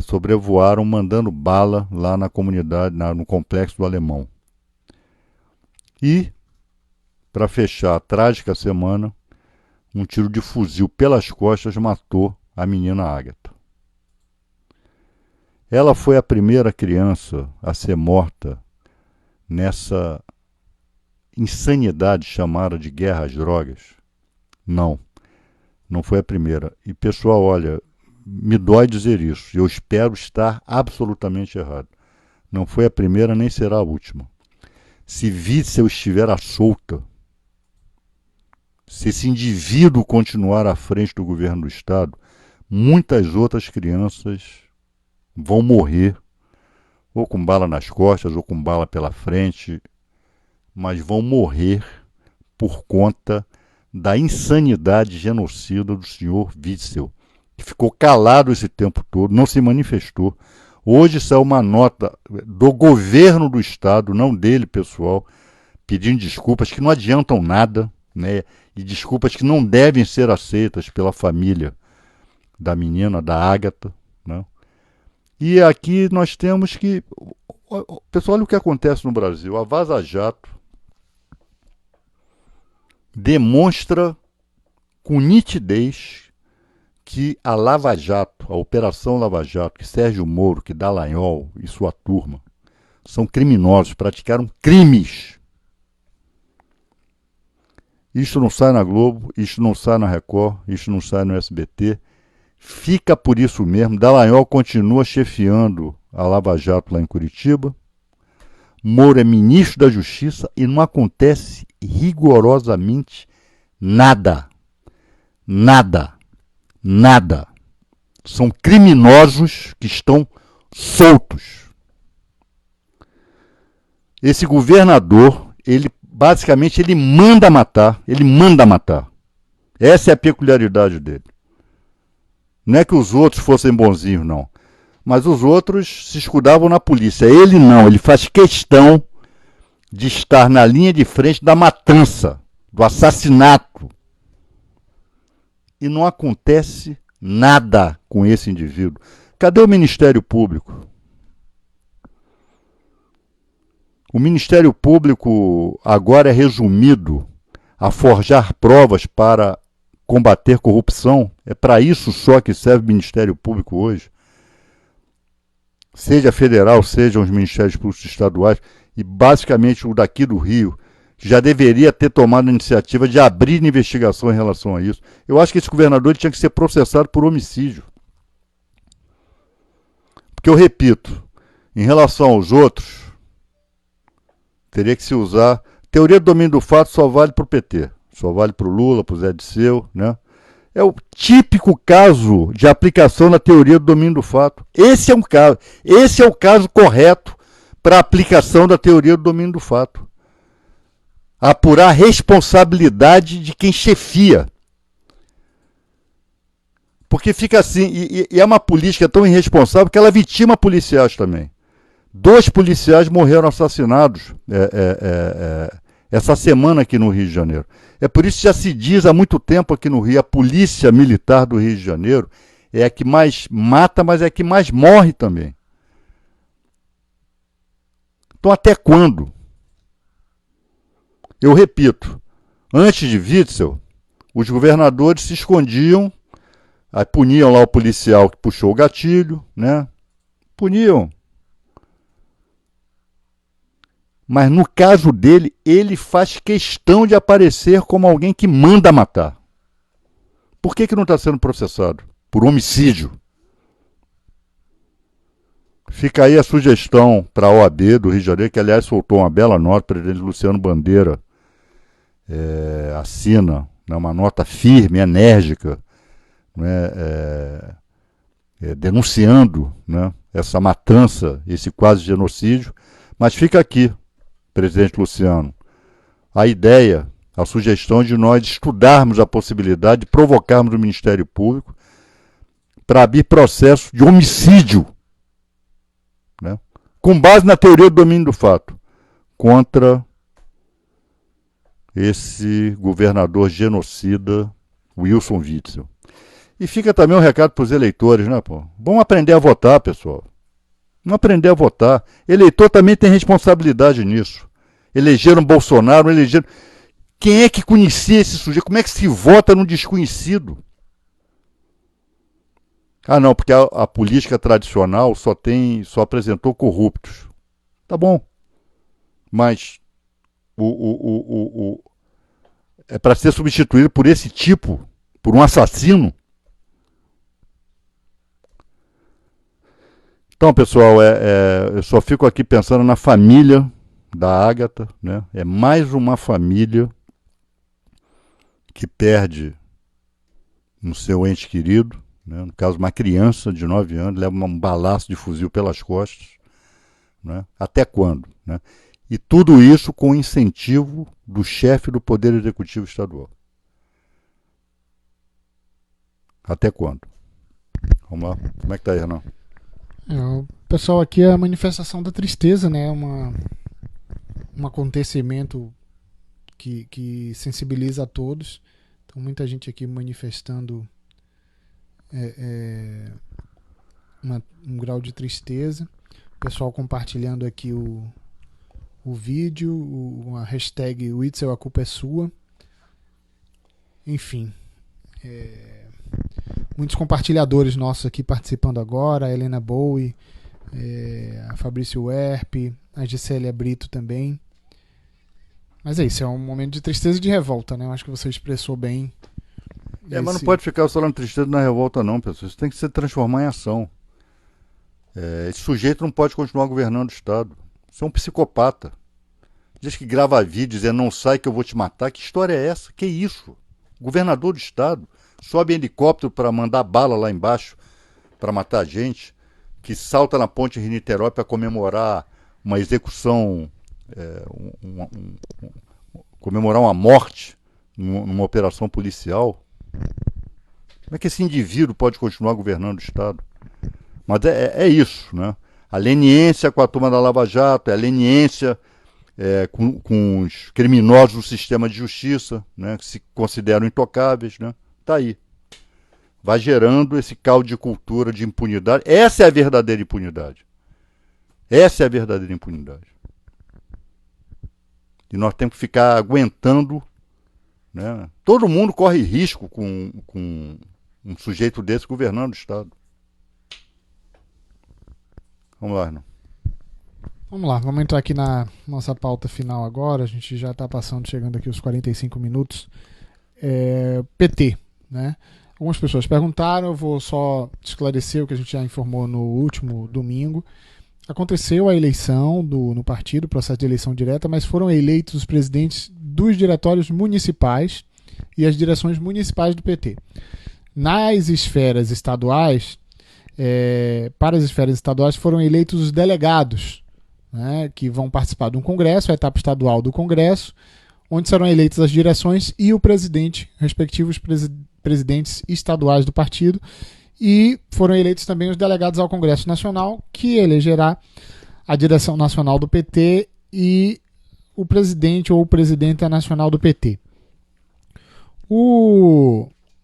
sobrevoaram mandando bala lá na comunidade, no complexo do Alemão. E, para fechar a trágica semana, um tiro de fuzil pelas costas matou a menina Ágata. Ela foi a primeira criança a ser morta nessa insanidade chamada de guerra às drogas? Não, não foi a primeira. E, pessoal, olha, me dói dizer isso. Eu espero estar absolutamente errado. Não foi a primeira nem será a última. Se Witzel estiver à solta, se esse indivíduo continuar à frente do governo do Estado, muitas outras crianças vão morrer, ou com bala nas costas, ou com bala pela frente, mas vão morrer por conta da insanidade genocida do senhor Witzel, que ficou calado esse tempo todo, não se manifestou. Hoje saiu uma nota do governo do Estado, não dele, pessoal, pedindo desculpas que não adiantam nada, né? E desculpas que não devem ser aceitas pela família da menina, da Ágata, né? E aqui nós temos que... Pessoal, olha o que acontece no Brasil. A Vaza Jato demonstra com nitidez que a Lava Jato, a Operação Lava Jato, que Sérgio Moro, que Dallagnol e sua turma são criminosos, praticaram crimes. Isto não sai na Globo, isto não sai na Record, isto não sai no SBT. Fica por isso mesmo. Dallagnol continua chefiando a Lava Jato lá em Curitiba. Moro é ministro da Justiça e não acontece rigorosamente nada. Nada. Nada. São criminosos que estão soltos. Esse governador, basicamente, ele manda matar. Ele manda matar. Essa é a peculiaridade dele. Não é que os outros fossem bonzinhos, não. Mas os outros se escudavam na polícia. Ele não, ele faz questão de estar na linha de frente da matança, do assassinato. E não acontece nada com esse indivíduo. Cadê o Ministério Público? O Ministério Público agora é resumido a forjar provas para combater corrupção. É para isso só que serve o Ministério Público hoje. Seja federal, sejam os Ministérios Públicos estaduais, e basicamente o daqui do Rio, já deveria ter tomado a iniciativa de abrir investigação em relação a isso. Eu acho que esse governador tinha que ser processado por homicídio. Porque eu repito, em relação aos outros, teria que se usar... Teoria do domínio do fato só vale para o PT, só vale para o Lula, para o Zé Disseu, né? É o típico caso de aplicação da teoria do domínio do fato. Esse é o caso correto para a aplicação da teoria do domínio do fato. Apurar a responsabilidade de quem chefia. Porque fica assim, e é uma política tão irresponsável que ela vitima policiais também. 2 policiais morreram assassinados essa semana aqui no Rio de Janeiro. É por isso que já se diz há muito tempo aqui no Rio, a Polícia Militar do Rio de Janeiro é a que mais mata, mas é a que mais morre também. Então até quando? Eu repito, antes de Witzel, os governadores se escondiam, aí puniam lá o policial que puxou o gatilho, né? Puniam. Mas no caso dele, ele faz questão de aparecer como alguém que manda matar. Por que não está sendo processado? Por homicídio. Fica aí a sugestão para a OAB do Rio de Janeiro, que aliás soltou uma bela nota, o presidente Luciano Bandeira assina, né, uma nota firme, enérgica, né, denunciando, né, essa matança, esse quase genocídio. Mas fica aqui, presidente Luciano, a ideia, a sugestão de nós estudarmos a possibilidade de provocarmos o Ministério Público para abrir processo de homicídio, né, com base na teoria do domínio do fato, contra esse governador genocida Wilson Witzel. E fica também um recado para os eleitores, né, pô? Vamos aprender a votar, pessoal. Vamos aprender a votar. Eleitor também tem responsabilidade nisso. Elegeram Bolsonaro, elegeram... Quem é que conhecia esse sujeito? Como é que se vota num desconhecido? Ah, não, porque a política tradicional só apresentou corruptos. Tá bom. Mas é para ser substituído por esse tipo, por um assassino. Então, pessoal, eu só fico aqui pensando na família da Ágata, né? É mais uma família que perde no seu ente querido, né? No caso, uma criança de 9 anos leva um balaço de fuzil pelas costas, né? Até quando, né? E tudo isso com incentivo do chefe do Poder Executivo Estadual. Até quando? Vamos lá. Como é que tá aí, Renan? O pessoal, aqui é a manifestação da tristeza, né? Um acontecimento que sensibiliza a todos. Então, muita gente aqui manifestando um grau de tristeza. O pessoal compartilhando aqui o vídeo, a hashtag Witzel, a culpa é sua. Enfim, muitos compartilhadores nossos aqui participando agora, a Helena Bowie, a Fabrício Werp, a Gisélia Brito também. Mas é isso, é um momento de tristeza e de revolta, né? Eu acho que você expressou bem. Mas não pode ficar só na tristeza e na revolta não, pessoal. Isso tem que se transformar em ação. Esse sujeito não pode continuar governando o Estado. Isso é um psicopata. Diz que grava vídeo dizendo não sai que eu vou te matar. Que história é essa? Que isso? Governador do Estado sobe em helicóptero para mandar bala lá embaixo para matar a gente, que salta na ponte de Niterói para comemorar uma execução, comemorar uma morte numa operação policial. Como é que esse indivíduo pode continuar governando o Estado? Mas é isso, né? A leniência com a turma da Lava Jato, a leniência com os criminosos do sistema de justiça, né, que se consideram intocáveis, né? Tá aí. Vai gerando esse caldo de cultura de impunidade. Essa é a verdadeira impunidade. Essa é a verdadeira impunidade. E nós temos que ficar aguentando, né? Todo mundo corre risco com um sujeito desse governando o Estado. Vamos lá, Arno. Vamos lá, vamos entrar aqui na nossa pauta final agora. A gente já está chegando aqui os 45 minutos. PT, né? Algumas pessoas perguntaram, eu vou só esclarecer o que a gente já informou no último domingo. Aconteceu a eleição no partido, processo de eleição direta, mas foram eleitos os presidentes dos diretórios municipais e as direções municipais do PT. Nas esferas estaduais, para as esferas estaduais foram eleitos os delegados, né, que vão participar de um congresso, a etapa estadual do congresso, onde serão eleitas as direções e o presidente, respectivos presidentes estaduais do partido, e foram eleitos também os delegados ao Congresso Nacional, que elegerá a direção nacional do PT e o presidente ou o presidente nacional do PT.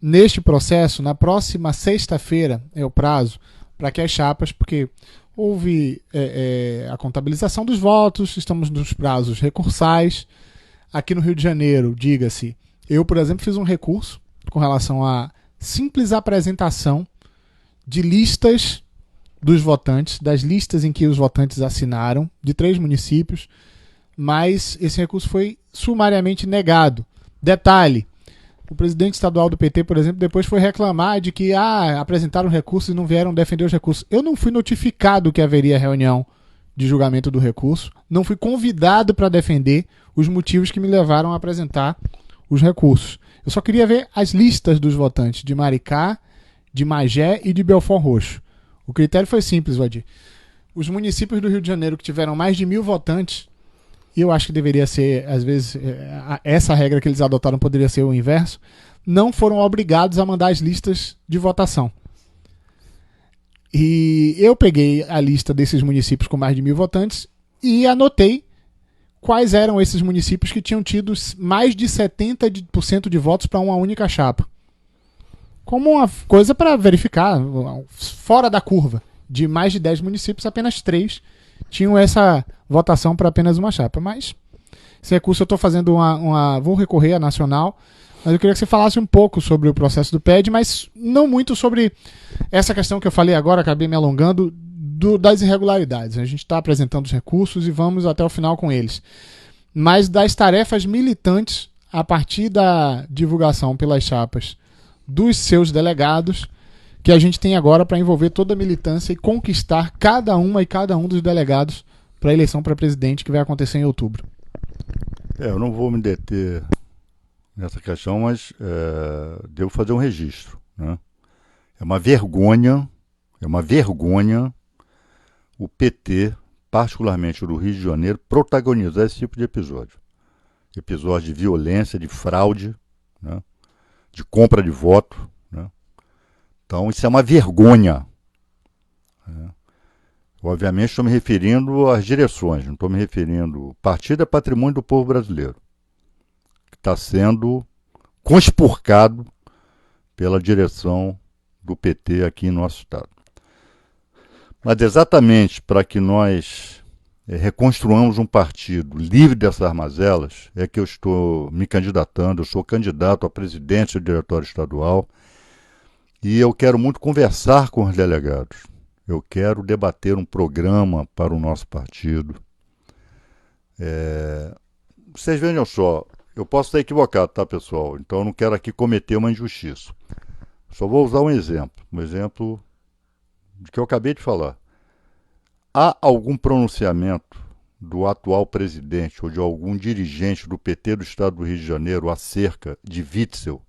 Neste processo, na próxima sexta-feira é o prazo para que as chapas, porque houve a contabilização dos votos, estamos nos prazos recursais. Aqui no Rio de Janeiro, diga-se, eu, por exemplo, fiz um recurso com relação à simples apresentação de listas dos votantes, das listas em que os votantes assinaram, de 3 municípios, mas esse recurso foi sumariamente negado. Detalhe, o presidente estadual do PT, por exemplo, depois foi reclamar de que apresentaram recursos e não vieram defender os recursos. Eu não fui notificado que haveria reunião de julgamento do recurso, não fui convidado para defender os motivos que me levaram a apresentar os recursos. Eu só queria ver as listas dos votantes de Maricá, de Magé e de Belford Roxo. O critério foi simples, Vadir. Os municípios do Rio de Janeiro que tiveram mais de 1.000 votantes, e eu acho que deveria ser, às vezes, essa regra que eles adotaram poderia ser o inverso, não foram obrigados a mandar as listas de votação. E eu peguei a lista desses municípios com mais de 1.000 votantes e anotei quais eram esses municípios que tinham tido mais de 70% de votos para uma única chapa. Como uma coisa para verificar, fora da curva. De mais de 10 municípios, apenas 3 tinham essa votação para apenas uma chapa. Mas esse recurso eu estou fazendo vou recorrer à nacional, mas eu queria que você falasse um pouco sobre o processo do PED, mas não muito sobre essa questão que eu falei agora, acabei me alongando, das irregularidades. A gente está apresentando os recursos e vamos até o final com eles. Mas das tarefas militantes a partir da divulgação pelas chapas dos seus delegados, que a gente tem agora para envolver toda a militância e conquistar cada uma e cada um dos delegados para a eleição para presidente que vai acontecer em outubro. Eu não vou me deter nessa questão, mas devo fazer um registro, né? É uma vergonha o PT, particularmente do Rio de Janeiro, protagonizar esse tipo de episódio. Episódio de violência, de fraude, né? De compra de voto, né? Então isso é uma vergonha, né? Obviamente estou me referindo às direções, não estou me referindo... O partido é patrimônio do povo brasileiro, que está sendo conspurcado pela direção do PT aqui em nosso estado. Mas exatamente para que nós reconstruamos um partido livre dessas mazelas, é que eu estou me candidatando, eu sou candidato à presidência do Diretório Estadual e eu quero muito conversar com os delegados. Eu quero debater um programa para o nosso partido. Vocês vejam só, eu posso estar equivocado, tá, pessoal? Então eu não quero aqui cometer uma injustiça. Só vou usar um exemplo de que eu acabei de falar. Há algum pronunciamento do atual presidente ou de algum dirigente do PT do Estado do Rio de Janeiro acerca de Witzel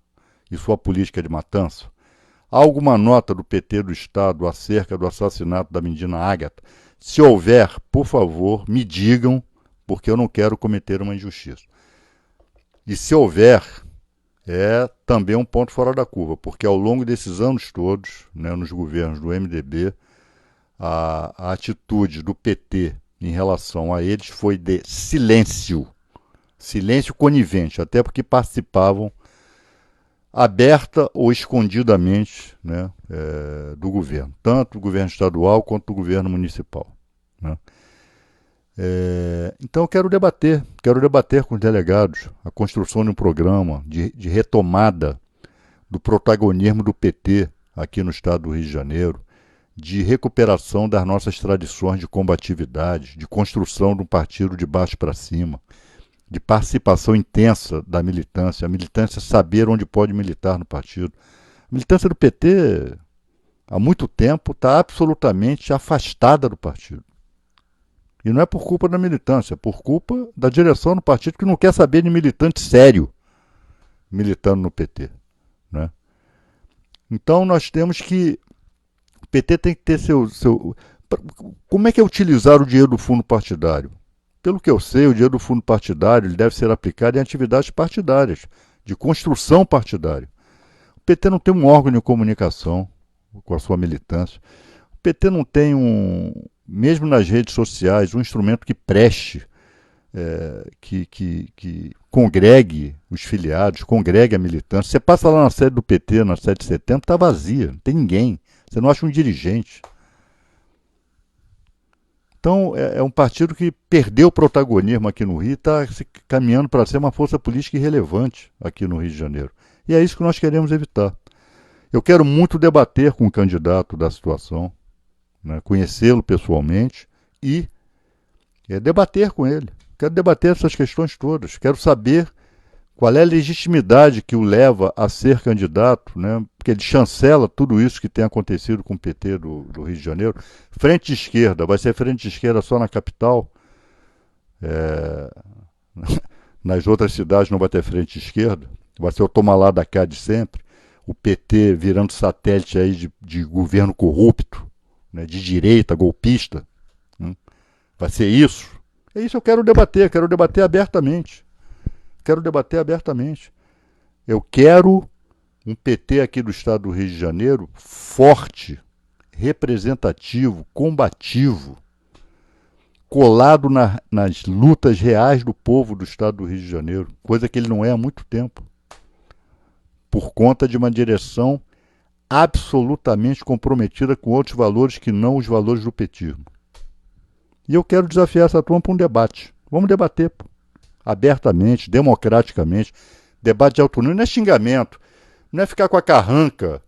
e sua política de matança? Há alguma nota do PT do Estado acerca do assassinato da menina Ágata? Se houver, por favor, me digam, porque eu não quero cometer uma injustiça. E se houver, é também um ponto fora da curva, porque ao longo desses anos todos, né, nos governos do MDB, a atitude do PT em relação a eles foi de silêncio conivente, até porque participavam aberta ou escondidamente, né, do governo, tanto do governo estadual quanto do governo municipal, né. Então eu quero debater com os delegados a construção de um programa de retomada do protagonismo do PT aqui no estado do Rio de Janeiro, de recuperação das nossas tradições de combatividade, de construção de um partido de baixo para cima, de participação intensa da militância, a militância saber onde pode militar no partido. A militância do PT, há muito tempo, está absolutamente afastada do partido. E não é por culpa da militância, é por culpa da direção do partido que não quer saber de militante sério militando no PT, né? Então nós temos que... O PT tem que ter Como é que é utilizar o dinheiro do fundo partidário? Pelo que eu sei, o dinheiro do fundo partidário ele deve ser aplicado em atividades partidárias, de construção partidária. O PT não tem um órgão de comunicação com a sua militância. O PT não tem mesmo nas redes sociais, um instrumento que preste, que congregue os filiados, congregue a militância. Você passa lá na sede do PT, na 7 de setembro, está vazia, não tem ninguém. Você não acha um dirigente. Então, é um partido que perdeu o protagonismo aqui no Rio e está caminhando para ser uma força política irrelevante aqui no Rio de Janeiro. E é isso que nós queremos evitar. Eu quero muito debater com o candidato da situação, né, conhecê-lo pessoalmente e debater com ele. Quero debater essas questões todas. Quero saber qual é a legitimidade que o leva a ser candidato, né? Porque ele chancela tudo isso que tem acontecido com o PT do Rio de Janeiro. Frente de esquerda, vai ser frente de esquerda só na capital. Nas outras cidades não vai ter frente de esquerda. Vai ser o toma lá da cá de sempre. O PT virando satélite aí de governo corrupto, né? De direita, golpista. Vai ser isso. É isso que eu quero debater abertamente. Quero debater abertamente. Eu quero um PT aqui do estado do Rio de Janeiro forte, representativo, combativo, colado nas lutas reais do povo do estado do Rio de Janeiro, coisa que ele não é há muito tempo, por conta de uma direção absolutamente comprometida com outros valores que não os valores do petismo. E eu quero desafiar essa turma para um debate. Vamos debater, pô. Abertamente, democraticamente. Debate de alto nível não é xingamento, não é ficar com a carranca,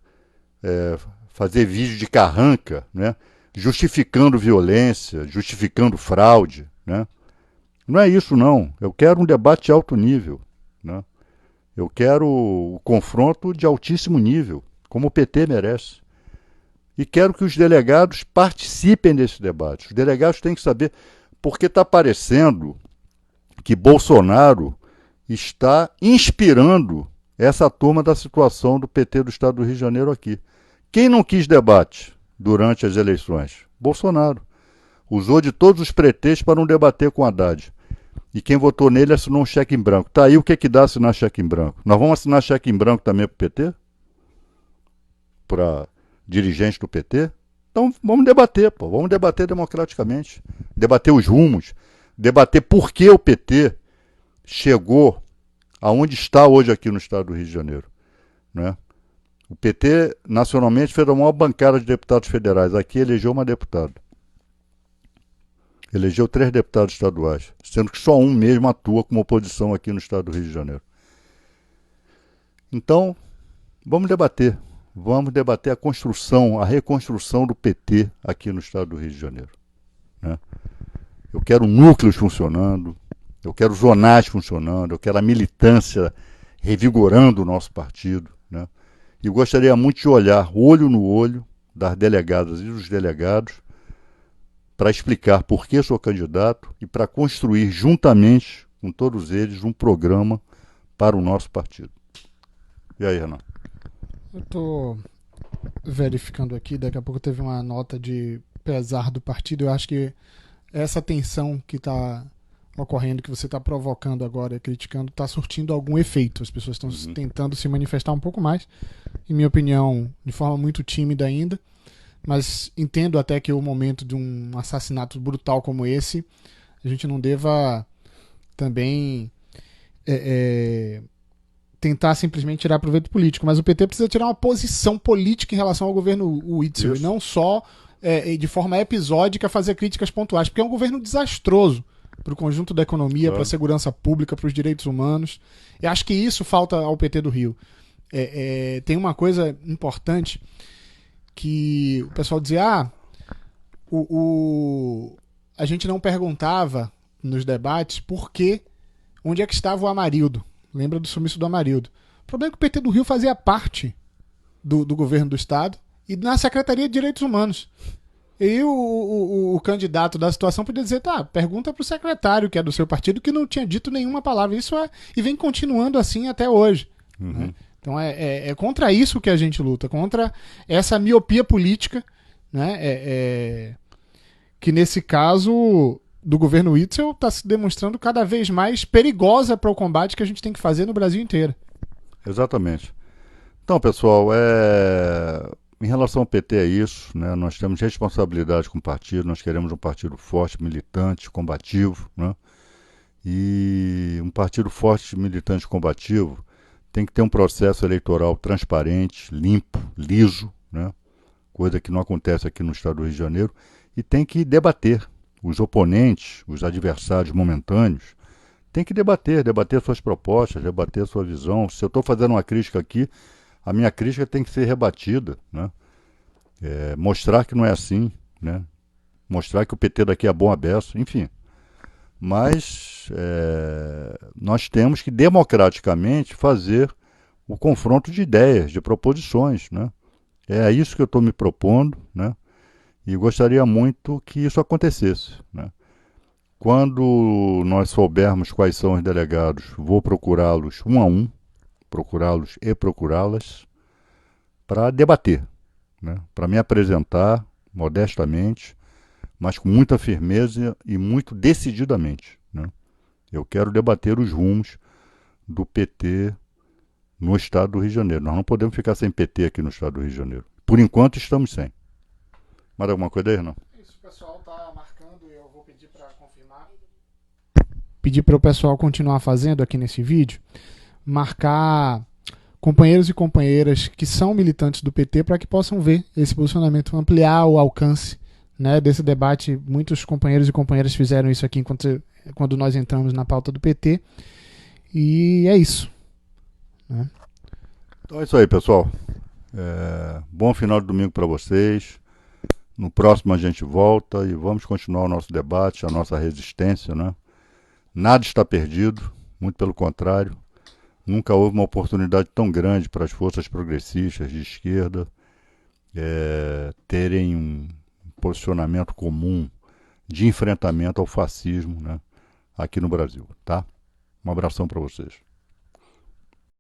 fazer vídeo de carranca, né? Justificando violência, justificando fraude, né? Não é isso, não. Eu quero um debate de alto nível, né? Eu quero o confronto de altíssimo nível, como o PT merece. E quero que os delegados participem desse debate. Os delegados têm que saber, porque está parecendo que Bolsonaro está inspirando essa turma da situação do PT do estado do Rio de Janeiro aqui. Quem não quis debate durante as eleições? Bolsonaro. Usou de todos os pretextos para não debater com Haddad. E quem votou nele assinou um cheque em branco. Tá aí o que dá assinar cheque em branco. Nós vamos assinar cheque em branco também para o PT? Para dirigentes do PT? Então vamos debater, pô. Vamos debater democraticamente. Debater os rumos. Debater por que o PT chegou aonde está hoje aqui no estado do Rio de Janeiro, né? O PT, nacionalmente, fez a maior bancada de deputados federais. Aqui elegeu uma deputada. Elegeu 3 deputados estaduais, sendo que só um mesmo atua como oposição aqui no estado do Rio de Janeiro. Então, vamos debater. Vamos debater a construção, a reconstrução do PT aqui no estado do Rio de Janeiro, né? Eu quero núcleos funcionando, eu quero zonais funcionando, eu quero a militância revigorando o nosso partido, né? E eu gostaria muito de olhar olho no olho das delegadas e dos delegados para explicar por que sou candidato e para construir juntamente com todos eles um programa para o nosso partido. E aí, Renan? Eu estou verificando aqui, daqui a pouco teve uma nota de pesar do partido. Eu acho que essa tensão que está ocorrendo, que você está provocando agora, criticando, está surtindo algum efeito. As pessoas estão tentando se manifestar um pouco mais, em minha opinião, de forma muito tímida ainda, mas entendo até que o momento de um assassinato brutal como esse, a gente não deva também tentar simplesmente tirar proveito político, mas o PT precisa tirar uma posição política em relação ao governo Witzel, e não só de forma episódica fazer críticas pontuais, porque é um governo desastroso para o conjunto da economia, para a segurança pública, para os direitos humanos. Eu acho que isso falta ao PT do Rio. Tem uma coisa importante que o pessoal dizia, a gente não perguntava nos debates onde é que estava o Amarildo. Lembra do sumiço do Amarildo. O problema é que o PT do Rio fazia parte do governo do estado e na Secretaria de Direitos Humanos. E o candidato da situação podia dizer, pergunta para o secretário, que é do seu partido, que não tinha dito nenhuma palavra. E vem continuando assim até hoje. Né? Então é contra isso que a gente luta, contra essa miopia política, né? Que nesse caso do governo Witzel está se demonstrando cada vez mais perigosa para o combate que a gente tem que fazer no Brasil inteiro. Exatamente. Então, pessoal, em relação ao PT é isso, né? Nós temos responsabilidade com o partido, nós queremos um partido forte, militante, combativo, né? E um partido forte, militante, combativo tem que ter um processo eleitoral transparente, limpo, liso, né? Coisa que não acontece aqui no estado do Rio de Janeiro, e tem que debater. Os oponentes, os adversários momentâneos, tem que debater suas propostas, debater sua visão. Se eu estou fazendo uma crítica aqui, a minha crítica tem que ser rebatida, né? Mostrar que não é assim, né? Mostrar que o PT daqui é bom a beça, enfim. Mas nós temos que democraticamente fazer o confronto de ideias, de proposições, né? É a isso que eu estou me propondo, né? E gostaria muito que isso acontecesse, né? Quando nós soubermos quais são os delegados, vou procurá-los um a um, procurá-los e procurá-las para debater, né? Para me apresentar modestamente, mas com muita firmeza e muito decididamente, né? Eu quero debater os rumos do PT no estado do Rio de Janeiro. Nós não podemos ficar sem PT aqui no estado do Rio de Janeiro. Por enquanto estamos sem. Mais alguma coisa aí, não? Isso, o pessoal tá marcando e eu vou pedir para confirmar. Pedir para o pessoal continuar fazendo aqui nesse vídeo, marcar companheiros e companheiras que são militantes do PT para que possam ver esse posicionamento, ampliar o alcance, né, desse debate. Muitos companheiros e companheiras fizeram isso aqui quando nós entramos na pauta do PT. E é isso, né? Então é isso aí, pessoal. Bom final de domingo para vocês. No próximo a gente volta e vamos continuar o nosso debate, a nossa resistência, né? Nada está perdido, muito pelo contrário. Nunca houve uma oportunidade tão grande para as forças progressistas de esquerda terem um posicionamento comum de enfrentamento ao fascismo, né, aqui no Brasil, tá? Um abração para vocês.